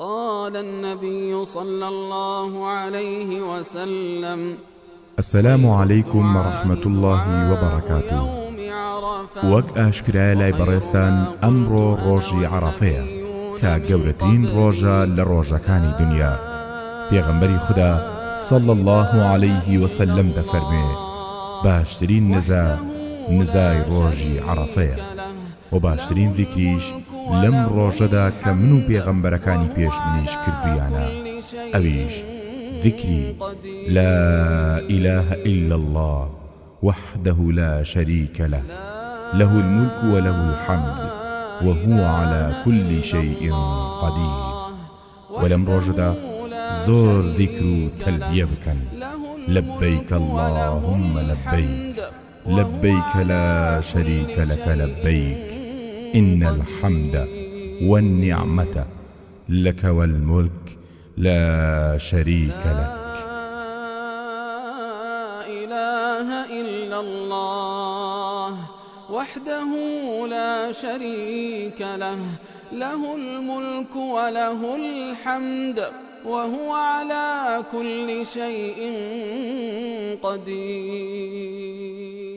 قال النبي صلى الله عليه وسلم: السلام عليكم ورحمة الله وبركاته. وەک ئاشکرایە لای بەڕێستان ئەمڕۆ ڕۆژی عەرەفەیە کە گەورەترین ڕۆژە لە ڕۆژەکانی دنیا. پێغەمبەری خوددا صلى الله عليه وسلم دەفەرمێ باشترین نزای ڕۆژی عەرەفەیە و باشترین ذیکریش لەم ڕۆژەدا کە من و پێغەمبەرەکانی پێش منیش کردویانە، ئەویش ذكري لا إله إلا الله وحده لا شريك له له الملك وله الحمد وهو على كل شيء قدير. ولم روجدا زور ذكر تلبية بكن لبيك اللهم لبيك لبيك لا شريك لك لبيك إن الحمد والنعمة لك والملك لا شريك لك. لا إله إلا الله وحده لا شريك له له الملك وله الحمد وهو على كل شيء قدير.